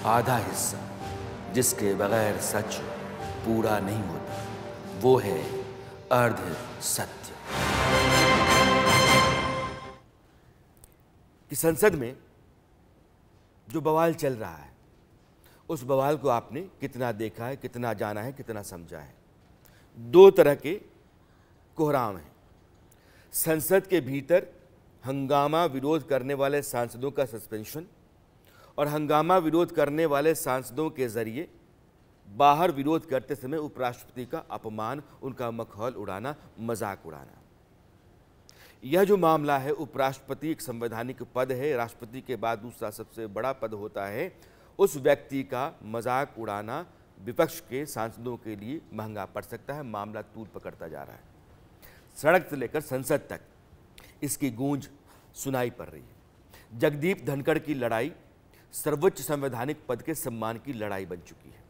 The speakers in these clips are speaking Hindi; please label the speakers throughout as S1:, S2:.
S1: आधा हिस्सा जिसके बगैर सच पूरा नहीं होता, वो है अर्ध सत्य। कि संसद में जो बवाल चल रहा है, उस बवाल को आपने कितना देखा है, कितना जाना है, कितना समझा है। दो तरह के कोहराम हैं। संसद के भीतर हंगामा विरोध करने वाले सांसदों का सस्पेंशन और हंगामा विरोध करने वाले सांसदों के जरिए बाहर विरोध करते समय उपराष्ट्रपति का अपमान, उनका मखौल उड़ाना, मजाक उड़ाना। यह जो मामला है, उपराष्ट्रपति एक संवैधानिक पद है, राष्ट्रपति के बाद दूसरा सबसे बड़ा पद होता है। उस व्यक्ति का मजाक उड़ाना विपक्ष के सांसदों के लिए महंगा पड़ सकता है। मामला तूल पकड़ता जा रहा है। सड़क से लेकर संसद तक इसकी गूंज सुनाई पड़ रही है। जगदीप धनखड़ की लड़ाई सर्वोच्च संवैधानिक पद के सम्मान की लड़ाई बन चुकी है।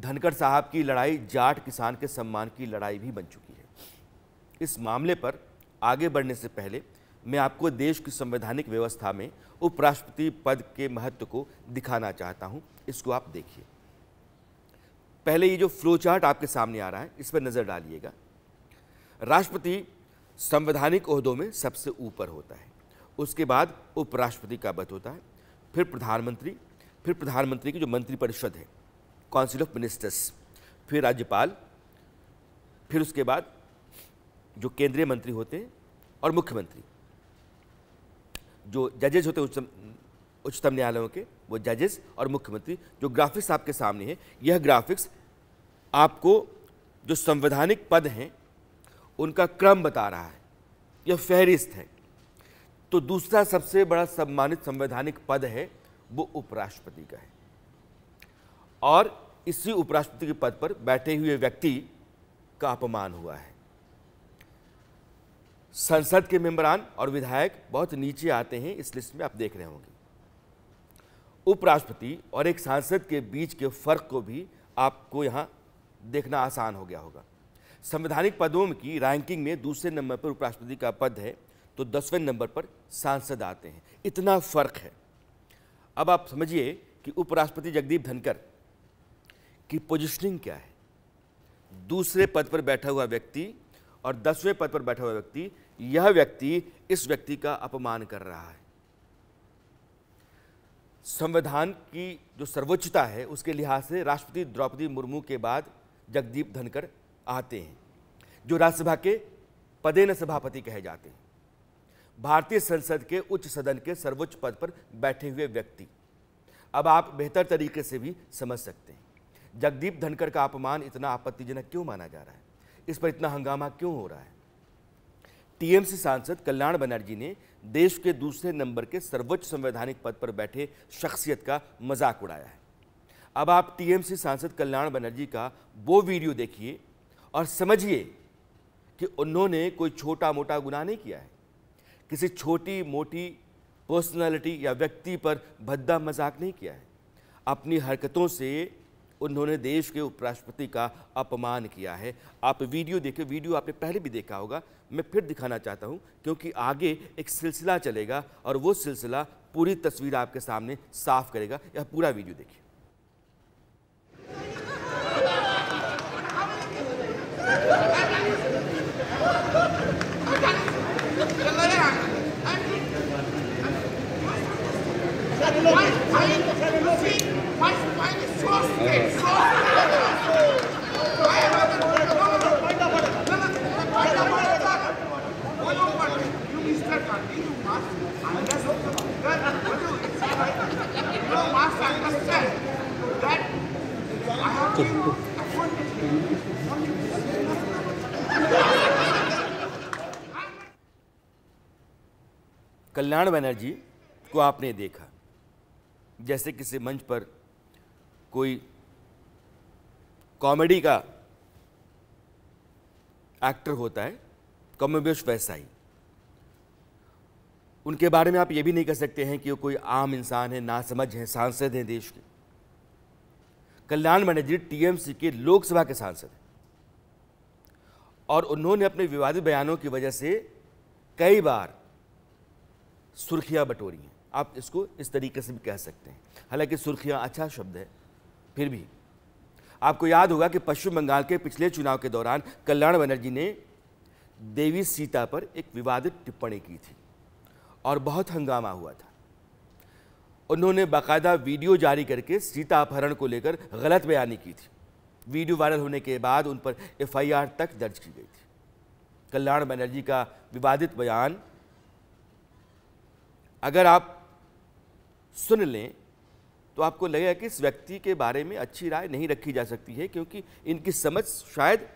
S1: धनखड़ साहब की लड़ाई जाट किसान के सम्मान की लड़ाई भी बन चुकी है। इस मामले पर आगे बढ़ने से पहले मैं आपको देश की संवैधानिक व्यवस्था में उपराष्ट्रपति पद के महत्व को दिखाना चाहता हूं। इसको आप देखिए। पहले ये जो फ्लो चार्ट आपके सामने आ रहा है, इस पर नजर डालिएगा। राष्ट्रपति संवैधानिक ओहदों में सबसे ऊपर होता है, उसके बाद उपराष्ट्रपति का पद होता है, फिर प्रधानमंत्री की जो मंत्रिपरिषद है, काउंसिल ऑफ मिनिस्टर्स, फिर राज्यपाल, फिर उसके बाद जो केंद्रीय मंत्री होते हैं और मुख्यमंत्री। जो जजेस होते हैं उच्चतम न्यायालयों के, वो जजेस और मुख्यमंत्री। जो ग्राफिक्स आपके सामने है, यह ग्राफिक्स आपको जो संवैधानिक पद हैं उनका क्रम बता रहा है। यह फहरिस्त है। तो दूसरा सबसे बड़ा सम्मानित संवैधानिक पद है वो उपराष्ट्रपति का है, और इसी उपराष्ट्रपति के पद पर बैठे हुए व्यक्ति का अपमान हुआ है। संसद के मेंबरान और विधायक बहुत नीचे आते हैं इस लिस्ट में, आप देख रहे होंगे। उपराष्ट्रपति और एक सांसद के बीच के फर्क को भी आपको यहां देखना आसान हो गया होगा। संवैधानिक पदों की रैंकिंग में दूसरे नंबर पर उपराष्ट्रपति का पद है, तो 10वें नंबर पर सांसद आते हैं। इतना फर्क है। अब आप समझिए कि उपराष्ट्रपति जगदीप धनखड़ की पोजीशनिंग क्या है। दूसरे पद पर बैठा हुआ व्यक्ति और 10वें पद पर बैठा हुआ व्यक्ति, यह व्यक्ति इस व्यक्ति का अपमान कर रहा है। संविधान की जो सर्वोच्चता है उसके लिहाज से राष्ट्रपति द्रौपदी मुर्मू के बाद जगदीप धनखड़ आते हैं, जो राज्यसभा के पदेन सभापति कहे जाते हैं। भारतीय संसद के उच्च सदन के सर्वोच्च पद पर बैठे हुए व्यक्ति। अब आप बेहतर तरीके से भी समझ सकते हैं जगदीप धनखड़ का अपमान इतना आपत्तिजनक क्यों माना जा रहा है, इस पर इतना हंगामा क्यों हो रहा है। टीएमसी सांसद कल्याण बनर्जी ने देश के दूसरे नंबर के सर्वोच्च संवैधानिक पद पर बैठे शख्सियत का मजाक उड़ाया है। अब आप टीएमसी सांसद कल्याण बनर्जी का वो वीडियो देखिए और समझिए कि उन्होंने कोई छोटा मोटा गुनाह नहीं किया है। किसी छोटी मोटी पर्सनालिटी या व्यक्ति पर भद्दा मजाक नहीं किया है। अपनी हरकतों से उन्होंने देश के उपराष्ट्रपति का अपमान किया है। आप वीडियो देखिए। वीडियो आपने पहले भी देखा होगा, मैं फिर दिखाना चाहता हूं क्योंकि आगे एक सिलसिला चलेगा और वो सिलसिला पूरी तस्वीर आपके सामने साफ करेगा। यह पूरा वीडियो देखिए। कल्याण बनर्जी को आपने देखा जैसे किसी मंच पर कोई कॉमेडी का एक्टर होता है, कमोबेश वैसा ही। उनके बारे में आप ये भी नहीं कह सकते हैं कि वो कोई आम इंसान है, नासमझ है, सांसद हैं देश के। कल्याण बनर्जी टीएमसी के लोकसभा के सांसद हैं और उन्होंने अपने विवादित बयानों की वजह से कई बार सुर्खियां बटोरी हैं। आप इसको इस तरीके से भी कह सकते हैं। हालांकि सुर्खियां अच्छा शब्द है, फिर भी आपको याद होगा कि पश्चिम बंगाल के पिछले चुनाव के दौरान कल्याण बनर्जी ने देवी सीता पर एक विवादित टिप्पणी की थी और बहुत हंगामा हुआ था। उन्होंने बाकायदा वीडियो जारी करके सीता अपहरण को लेकर गलत बयानी की थी। वीडियो वायरल होने के बाद उन पर एफआईआर तक दर्ज की गई थी। कल्याण बनर्जी का विवादित बयान अगर आप सुन लें तो आपको लगेगा कि इस व्यक्ति के बारे में अच्छी राय नहीं रखी जा सकती है, क्योंकि इनकी समझ शायद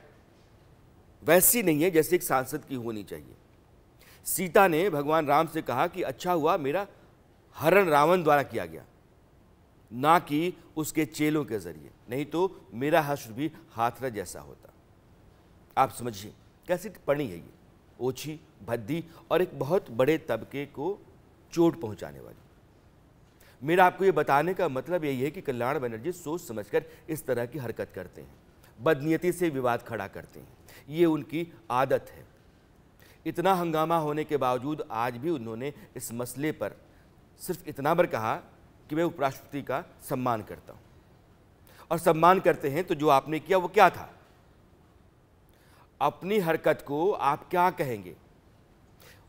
S1: वैसी नहीं है जैसे एक सांसद की होनी चाहिए। सीता ने भगवान राम से कहा कि अच्छा हुआ मेरा हरण रावण द्वारा किया गया, ना कि उसके चेलों के जरिए, नहीं तो मेरा हश्र भी हाथरस जैसा होता। आप समझिए कैसी टिप्पणी है ये, ओछी, भद्दी और एक बहुत बड़े तबके को चोट पहुंचाने वाली। मेरा आपको ये बताने का मतलब यही है कि कल्याण बनर्जी सोच समझकर इस तरह की हरकत करते हैं, बदनीयती से विवाद खड़ा करते हैं, ये उनकी आदत है। इतना हंगामा होने के बावजूद आज भी उन्होंने इस मसले पर सिर्फ इतना बार कहा कि मैं उपराष्ट्रपति का सम्मान करता हूं। और सम्मान करते हैं तो जो आपने किया वो क्या था? अपनी हरकत को आप क्या कहेंगे?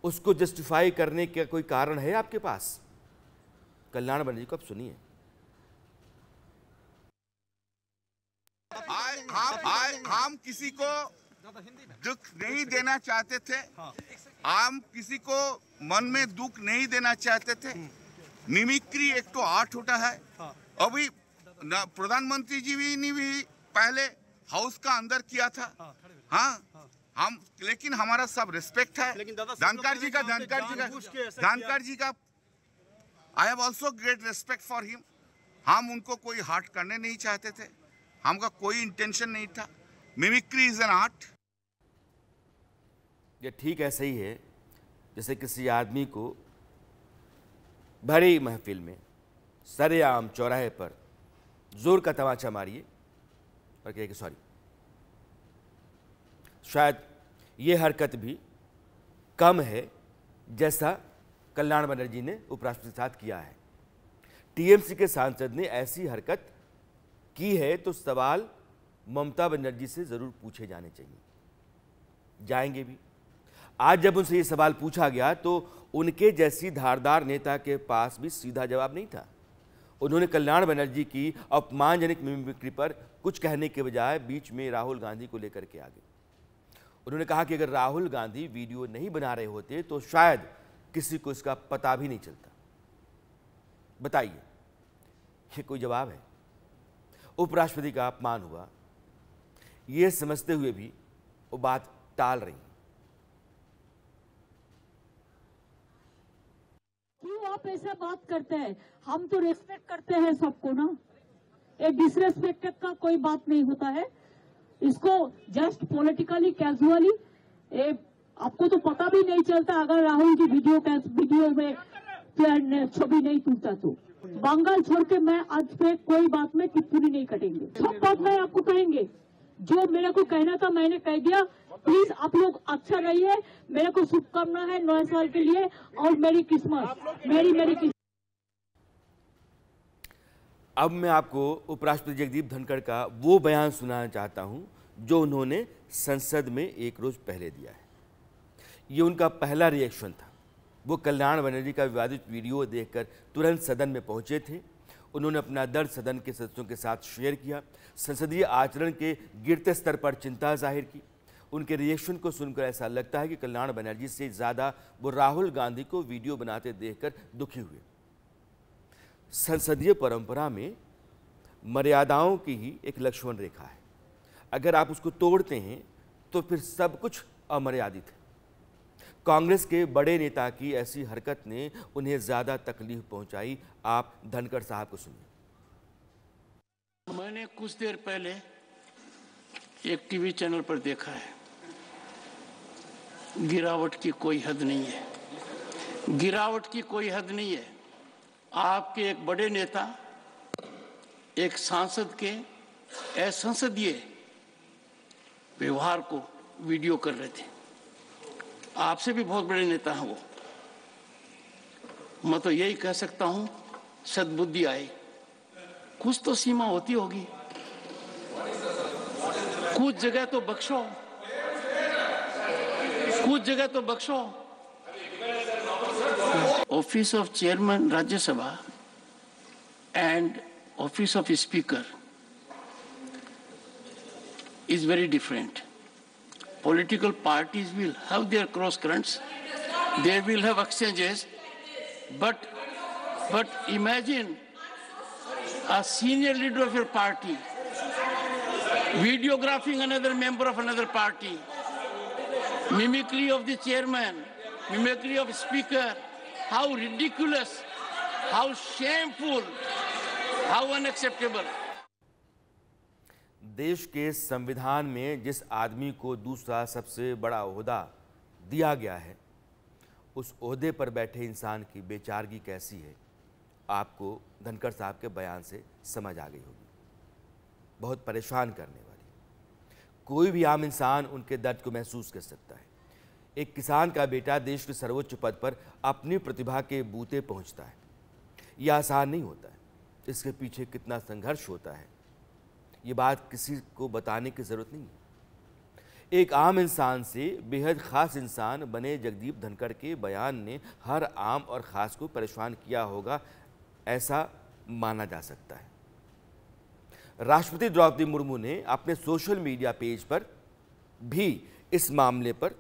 S1: उसको जस्टिफाई करने का कोई कारण है आपके पास? कल्याण बनर्जी को आप सुनिए।
S2: हम किसी को दुख नहीं देना चाहते थे, हम किसी को मन में दुख नहीं देना चाहते थे। मिमिक्री एक तो आर्ट होता है। अभी प्रधानमंत्री जी ने भी पहले हाउस का अंदर किया था। हाँ, हम लेकिन हमारा सब रिस्पेक्ट है धनखड़ जी का I have also great respect for him. हम उनको कोई हर्ट करने नहीं चाहते थे, हमका कोई इंटेंशन नहीं था। Mimicry is an art.
S1: ये ठीक ऐसे ही है जैसे किसी आदमी को भरी महफिल में सरेआम चौराहे पर जोर का तमाचा मारिए और कहे कि सॉरी। शायद ये हरकत भी कम है जैसा कल्याण बनर्जी ने उपराष्ट्रपति के साथ किया है। टीएमसी के सांसद ने ऐसी हरकत की है तो सवाल ममता बनर्जी से जरूर पूछे जाने चाहिए, जाएंगे भी। आज जब उनसे ये सवाल पूछा गया तो उनके जैसी धारदार नेता के पास भी सीधा जवाब नहीं था। उन्होंने कल्याण बनर्जी की अपमानजनक मिमिक्री पर कुछ कहने के बजाय बीच में राहुल गांधी को लेकर के आ गए। उन्होंने कहा कि अगर राहुल गांधी वीडियो नहीं बना रहे होते तो शायद किसी को इसका पता भी नहीं चलता। बताइए, ये कोई जवाब है? उपराष्ट्रपति का अपमान हुआ, ये समझते हुए भी वो बात टाल रही है।
S3: क्यों आप ऐसा बात करते हैं? हम तो रेस्पेक्ट करते हैं सबको ना, एक डिसरेस्पेक्ट का कोई बात नहीं होता है। इसको जस्ट पॉलिटिकली कैजुअली, आपको तो पता भी नहीं चलता अगर राहुल की वीडियो में छवि नहीं टूटता तो। बंगाल छोड़ के मैं आज पे कोई बात में टिप्पणी नहीं करेंगे। सब बात मैं आपको कहेंगे, जो मेरे को कहना था मैंने कह दिया। प्लीज आप लोग अच्छा रहिए, मेरे को शुभकामना है नए साल के लिए और मेरी किस्मत मेरी।
S1: अब मैं आपको उपराष्ट्रपति जगदीप धनखड़ का वो बयान सुनाना चाहता हूं जो उन्होंने संसद में एक रोज पहले दिया है। ये उनका पहला रिएक्शन था। वो कल्याण बनर्जी का विवादित वीडियो देखकर तुरंत सदन में पहुंचे थे। उन्होंने अपना दर्द सदन के सदस्यों के साथ शेयर किया, संसदीय आचरण के गिरते स्तर पर चिंता जाहिर की। उनके रिएक्शन को सुनकर ऐसा लगता है कि कल्याण बनर्जी से ज़्यादा वो राहुल गांधी को वीडियो बनाते देखकर दुखी हुए। संसदीय परंपरा में मर्यादाओं की ही एक लक्ष्मण रेखा है। अगर आप उसको तोड़ते हैं तो फिर सब कुछ अमर्यादित है। कांग्रेस के बड़े नेता की ऐसी हरकत ने उन्हें ज्यादा तकलीफ पहुंचाई। आप धनखड़ साहब को सुनिए।
S4: मैंने कुछ देर पहले एक टीवी चैनल पर देखा है, गिरावट की कोई हद नहीं है, गिरावट की कोई हद नहीं है। आपके एक बड़े नेता एक सांसद के असंसदीय व्यवहार को वीडियो कर रहे थे। आपसे भी बहुत बड़े नेता हैं वो। मैं तो यही कह सकता हूं, सद्बुद्धि आए। कुछ तो सीमा होती होगी, कुछ जगह तो बख्शो, कुछ जगह तो बख्शो। Office of chairman Rajya Sabha and office of speaker is very different. Political parties will have their cross currents, they will have exchanges, but imagine a senior leader of your party videographing another member of another party, mimicry of the chairman, mimicry of speaker. How ridiculous, how shameful, how unacceptable.
S1: देश के संविधान में जिस आदमी को दूसरा सबसे बड़ा ओहदा दिया गया है, उस ओहदे पर बैठे इंसान की बेचारगी कैसी है, आपको धनखड़ साहब के बयान से समझ आ गई होगी। बहुत परेशान करने वाली। कोई भी आम इंसान उनके दर्द को महसूस कर सकता है। एक किसान का बेटा देश के सर्वोच्च पद पर अपनी प्रतिभा के बूते पहुंचता है। यह आसान नहीं होता है। इसके पीछे कितना संघर्ष होता है, ये बात किसी को बताने की ज़रूरत नहीं है। एक आम इंसान से बेहद ख़ास इंसान बने जगदीप धनखड़ के बयान ने हर आम और ख़ास को परेशान किया होगा, ऐसा माना जा सकता है। राष्ट्रपति द्रौपदी मुर्मू ने अपने सोशल मीडिया पेज पर भी इस मामले पर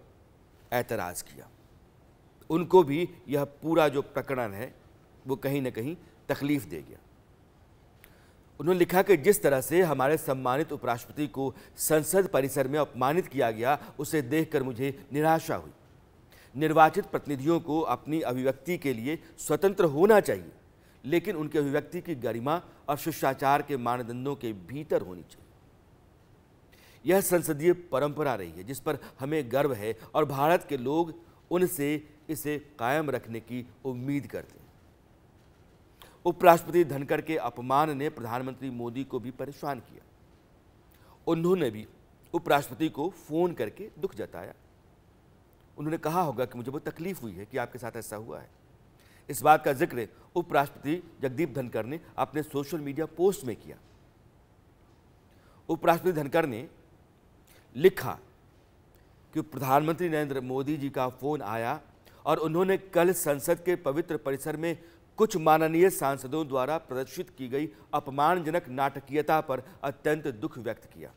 S1: ऐतराज़ किया। उनको भी यह पूरा जो प्रकरण है वो कहीं न कहीं तकलीफ दे गया। उन्होंने लिखा कि जिस तरह से हमारे सम्मानित उपराष्ट्रपति को संसद परिसर में अपमानित किया गया, उसे देखकर मुझे निराशा हुई। निर्वाचित प्रतिनिधियों को अपनी अभिव्यक्ति के लिए स्वतंत्र होना चाहिए, लेकिन उनकी अभिव्यक्ति की गरिमा और शिष्टाचार के मानदंडों के भीतर होनी चाहिए। यह संसदीय परंपरा रही है जिस पर हमें गर्व है और भारत के लोग उनसे इसे कायम रखने की उम्मीद करते हैं। उपराष्ट्रपति धनखड़ के अपमान ने प्रधानमंत्री मोदी को भी परेशान किया। उन्होंने भी उपराष्ट्रपति को फोन करके दुख जताया। उन्होंने कहा होगा कि मुझे बहुत तकलीफ हुई है कि आपके साथ ऐसा हुआ है। इस बात का जिक्र उपराष्ट्रपति जगदीप धनखड़ ने अपने सोशल मीडिया पोस्ट में किया। उपराष्ट्रपति धनखड़ ने लिखा कि प्रधानमंत्री नरेंद्र मोदी जी का फोन आया और उन्होंने कल संसद के पवित्र परिसर में कुछ माननीय सांसदों द्वारा प्रदर्शित की गई अपमानजनक नाटकीयता पर अत्यंत दुख व्यक्त किया।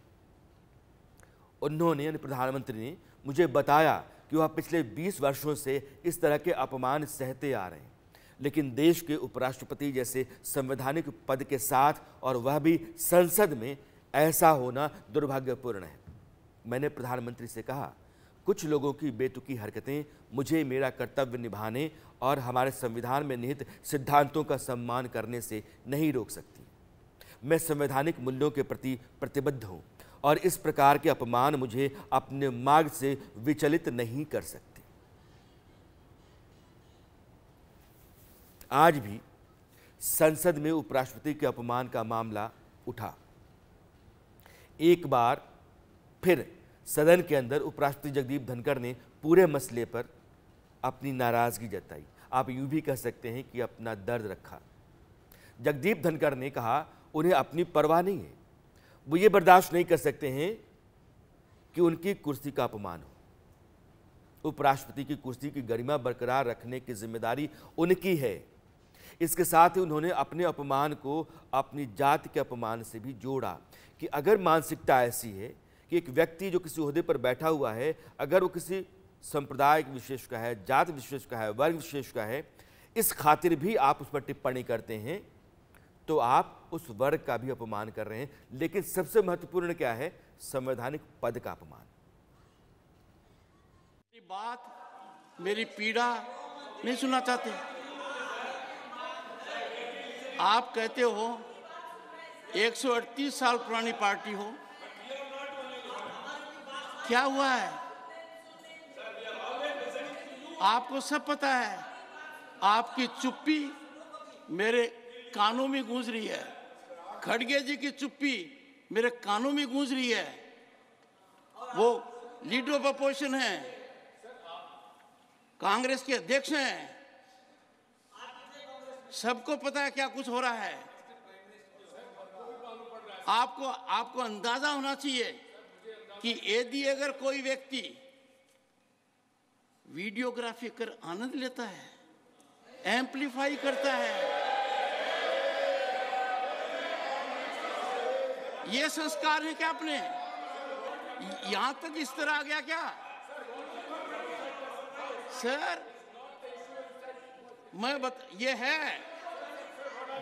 S1: उन्होंने, प्रधानमंत्री ने मुझे बताया कि वह पिछले 20 वर्षों से इस तरह के अपमान सहते आ रहे हैं, लेकिन देश के उपराष्ट्रपति जैसे संवैधानिक पद के साथ, और वह भी संसद में, ऐसा होना दुर्भाग्यपूर्ण है। मैंने प्रधानमंत्री से कहा, कुछ लोगों की बेतुकी हरकतें मुझे मेरा कर्तव्य निभाने और हमारे संविधान में निहित सिद्धांतों का सम्मान करने से नहीं रोक सकती। मैं संवैधानिक मूल्यों के प्रति प्रतिबद्ध हूँ और इस प्रकार के अपमान मुझे अपने मार्ग से विचलित नहीं कर सकते। आज भी संसद में उपराष्ट्रपति के अपमान का मामला उठा। एक बार फिर सदन के अंदर उपराष्ट्रपति जगदीप धनखड़ ने पूरे मसले पर अपनी नाराजगी जताई। आप यूं भी कह सकते हैं कि अपना दर्द रखा। जगदीप धनखड़ ने कहा उन्हें अपनी परवाह नहीं है, वो ये बर्दाश्त नहीं कर सकते हैं कि उनकी कुर्सी का अपमान हो। उपराष्ट्रपति की कुर्सी की गरिमा बरकरार रखने की जिम्मेदारी उनकी है। इसके साथ ही उन्होंने अपने अपमान को अपनी जाति के अपमान से भी जोड़ा कि अगर मानसिकता ऐसी है कि एक व्यक्ति जो किसी ओहदे पर बैठा हुआ है, अगर वो किसी संप्रदाय विशेष का है, जाति विशेष का है, वर्ग विशेष का है, इस खातिर भी आप उस पर टिप्पणी करते हैं, तो आप उस वर्ग का भी अपमान कर रहे हैं। लेकिन सबसे महत्वपूर्ण क्या है? संवैधानिक पद का अपमान।
S4: मेरी बात, मेरी पीड़ा नहीं सुनना चाहते। आप कहते हो 138 साल पुरानी पार्टी हो, क्या हुआ है? आपको सब पता है। आपकी चुप्पी मेरे कानों में गूंज रही है। खड़गे जी की चुप्पी मेरे कानों में गूंज रही है। वो लीडर ऑफ अपोजिशन हैं, कांग्रेस के अध्यक्ष हैं, सबको पता है क्या कुछ हो रहा है। आपको अंदाजा होना चाहिए कि यदि अगर कोई व्यक्ति वीडियोग्राफी कर आनंद लेता है, एम्पलीफाई करता है, ये संस्कार है क्या अपने? यहां तक इस तरह आ गया क्या सर? ये है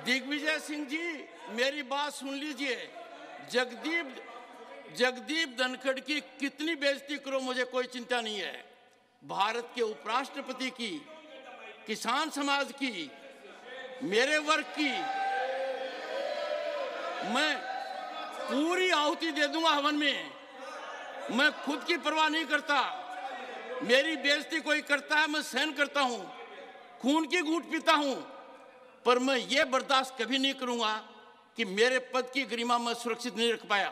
S4: दिग्विजय सिंह जी, मेरी बात सुन लीजिए। जगदीप धनखड़ की कितनी बेइज्जती करो, मुझे कोई चिंता नहीं है। भारत के उपराष्ट्रपति की, किसान समाज की, मेरे वर्ग की मैं पूरी आहुति दे दूंगा हवन में। मैं खुद की परवाह नहीं करता। मेरी बेइज्जती कोई करता है, मैं सहन करता हूं, खून की घूंट पीता हूं, पर मैं ये बर्दाश्त कभी नहीं करूंगा कि मेरे पद की गरिमा मैं सुरक्षित नहीं रख पाया।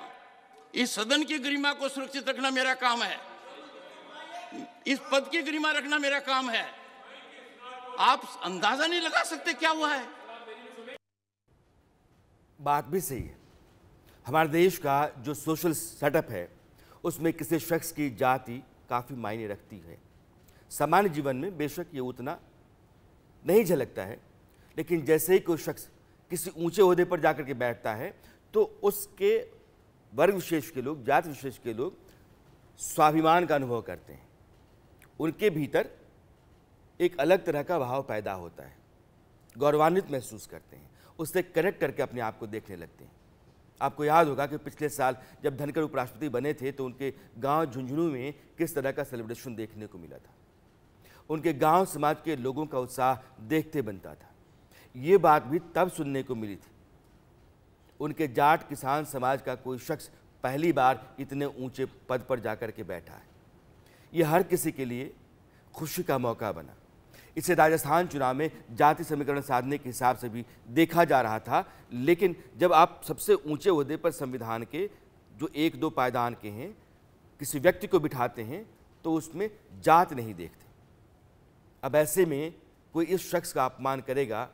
S4: इस सदन की गरिमा को सुरक्षित रखना मेरा काम है, इस पद की गरिमा रखना मेरा काम है। आप अंदाजा नहीं लगा सकते क्या हुआ है।
S1: बात भी सही है। हमारे देश का जो सोशल सेटअप है उसमें किसी शख्स की जाति काफ़ी मायने रखती है। सामान्य जीवन में बेशक ये उतना नहीं झलकता है, लेकिन जैसे ही कोई शख्स किसी ऊंचे ओहदे पर जाकर के बैठता है तो उसके वर्ग विशेष के लोग, जाति विशेष के लोग स्वाभिमान का अनुभव करते हैं। उनके भीतर एक अलग तरह का भाव पैदा होता है, गौरवान्वित महसूस करते हैं, उससे कनेक्ट करके अपने आप को देखने लगते हैं। आपको याद होगा कि पिछले साल जब धनखड़ उपराष्ट्रपति बने थे तो उनके गांव झुंझुनू में किस तरह का सेलिब्रेशन देखने को मिला था। उनके गांव समाज के लोगों का उत्साह देखते बनता था। ये बात भी तब सुनने को मिली थी। उनके जाट किसान समाज का कोई शख्स पहली बार इतने ऊंचे पद पर जाकर के बैठा है। ये हर किसी के लिए खुशी का मौका बना। इसे राजस्थान चुनाव में जाति समीकरण साधने के हिसाब से भी देखा जा रहा था, लेकिन जब आप सबसे ऊंचे ओहदे पर संविधान के जो 1-2 पायदान के हैं किसी व्यक्ति को बिठाते हैं तो उसमें जात नहीं देखते। अब ऐसे में कोई इस शख्स का अपमान करेगा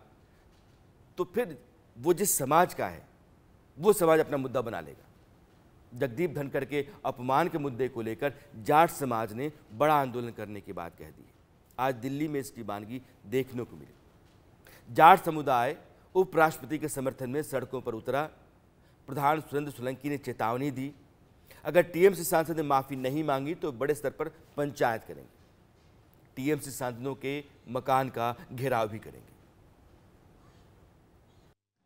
S1: तो फिर वो जिस समाज का है वो समाज अपना मुद्दा बना लेगा। जगदीप धनखड़ के अपमान के मुद्दे को लेकर जाट समाज ने बड़ा आंदोलन करने की बात कह दी है। आज दिल्ली में इसकी वानगी देखने को मिली। जाट समुदाय उपराष्ट्रपति के समर्थन में सड़कों पर उतरा। प्रधान सुरेंद्र सोलंकी ने चेतावनी दी, अगर टीएमसी सांसद ने माफी नहीं मांगी तो बड़े स्तर पर पंचायत करेंगे, टीएमसी सांसदों के मकान का घेराव भी करेंगे।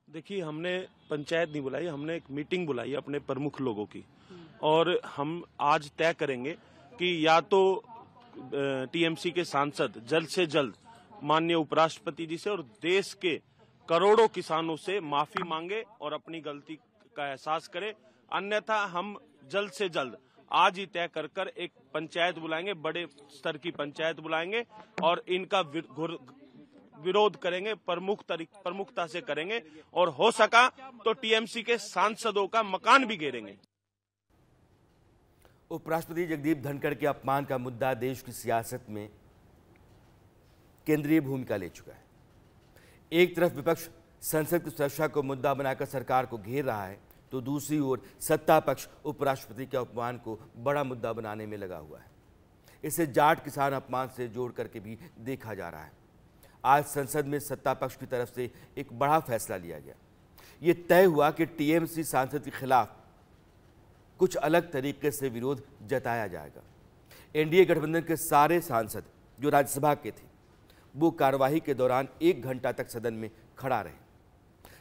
S5: देखिए, हमने पंचायत नहीं बुलाई, हमने एक मीटिंग बुलाई अपने प्रमुख लोगों की, और हम आज तय करेंगे कि या तो टीएमसी के सांसद जल्द से जल्द माननीय उपराष्ट्रपति जी से और देश के करोड़ों किसानों से माफी मांगे और अपनी गलती का एहसास करें, अन्यथा हम जल्द से जल्द आज ही तय कर एक पंचायत बुलाएंगे, बड़े स्तर की पंचायत बुलाएंगे और इनका विरोध करेंगे, प्रमुखता से करेंगे, और हो सका तो टीएमसी के सांसदों का मकान भी घेरेंगे।
S1: उपराष्ट्रपति जगदीप धनखड़ के अपमान का मुद्दा देश की सियासत में केंद्रीय भूमिका ले चुका है। एक तरफ विपक्ष संसद की सुरक्षा को मुद्दा बनाकर सरकार को घेर रहा है, तो दूसरी ओर सत्ता पक्ष उपराष्ट्रपति के अपमान को बड़ा मुद्दा बनाने में लगा हुआ है। इसे जाट किसान अपमान से जोड़ करके भी देखा जा रहा है। आज संसद में सत्ता पक्ष की तरफ से एक बड़ा फैसला लिया गया। ये तय हुआ कि टीएमसी सांसद के खिलाफ कुछ अलग तरीके से विरोध जताया जाएगा। एनडीए गठबंधन के सारे सांसद जो राज्यसभा के थे वो कार्यवाही के दौरान 1 घंटा तक सदन में खड़ा रहे।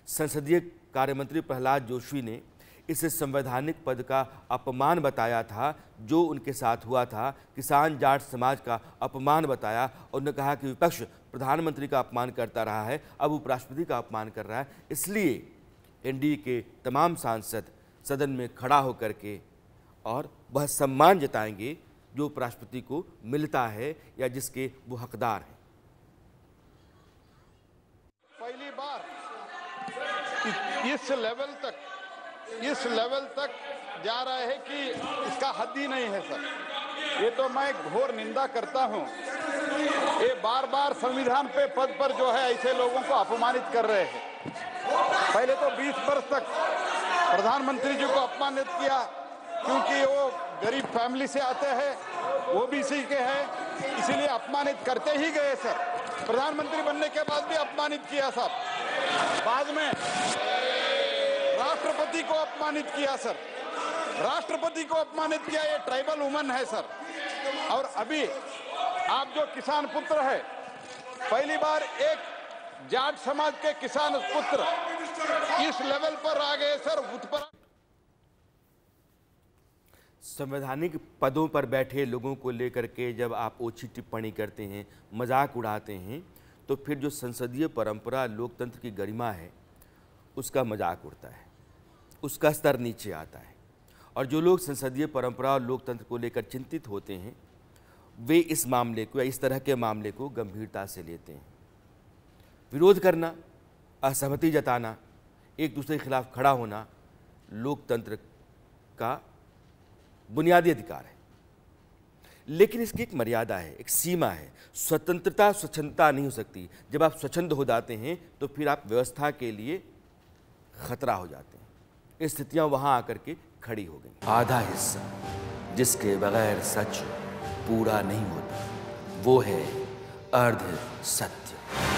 S1: संसदीय कार्यमंत्री प्रहलाद जोशी ने इसे संवैधानिक पद का अपमान बताया था जो उनके साथ हुआ था, किसान जाट समाज का अपमान बताया, और उन्होंने कहा कि विपक्ष प्रधानमंत्री का अपमान करता रहा है, अब उपराष्ट्रपति का अपमान कर रहा है, इसलिए एनडीए के तमाम सांसद सदन में खड़ा होकर के और वह सम्मान जताएंगे जो उपराष्ट्रपति को मिलता है या जिसके वो हकदार हैं।
S6: पहली बार इस लेवल तक जा रहा है कि इसका हद ही नहीं है सर। ये तो मैं घोर निंदा करता हूं। ये बार बार संविधान पे पद पर जो है ऐसे लोगों को अपमानित कर रहे हैं। पहले तो 20 वर्ष तक प्रधानमंत्री जी को अपमानित किया क्योंकि वो गरीब फैमिली से आते हैं, ओबीसी के हैं, इसीलिए अपमानित करते ही गए सर। प्रधानमंत्री बनने के बाद भी अपमानित किया सर। बाद में राष्ट्रपति को अपमानित किया सर, राष्ट्रपति को अपमानित किया। ये ट्राइबल वुमन है सर। और अभी आप जो किसान पुत्र है, पहली बार एक जाट समाज के किसान पुत्र इस लेवल पर आ गए सर।
S1: संवैधानिक पदों पर बैठे लोगों को लेकर के जब आप ओछी टिप्पणी करते हैं, मजाक उड़ाते हैं, तो फिर जो संसदीय परंपरा, लोकतंत्र की गरिमा है, उसका मजाक उड़ता है, उसका स्तर नीचे आता है। और जो लोग संसदीय परंपरा और लोकतंत्र को लेकर चिंतित होते हैं, वे इस मामले को या इस तरह के मामले को गंभीरता से लेते हैं। विरोध करना, असहमति जताना, एक दूसरे के खिलाफ खड़ा होना लोकतंत्र का बुनियादी अधिकार है। लेकिन इसकी एक मर्यादा है, एक सीमा है। स्वतंत्रता स्वच्छंदता नहीं हो सकती। जब आप स्वच्छंद हो जाते हैं तो फिर आप व्यवस्था के लिए खतरा हो जाते हैं। ये स्थितियां वहां आकर के खड़ी हो गई। आधा हिस्सा जिसके बगैर सच पूरा नहीं होता, वो है अर्ध सत्य।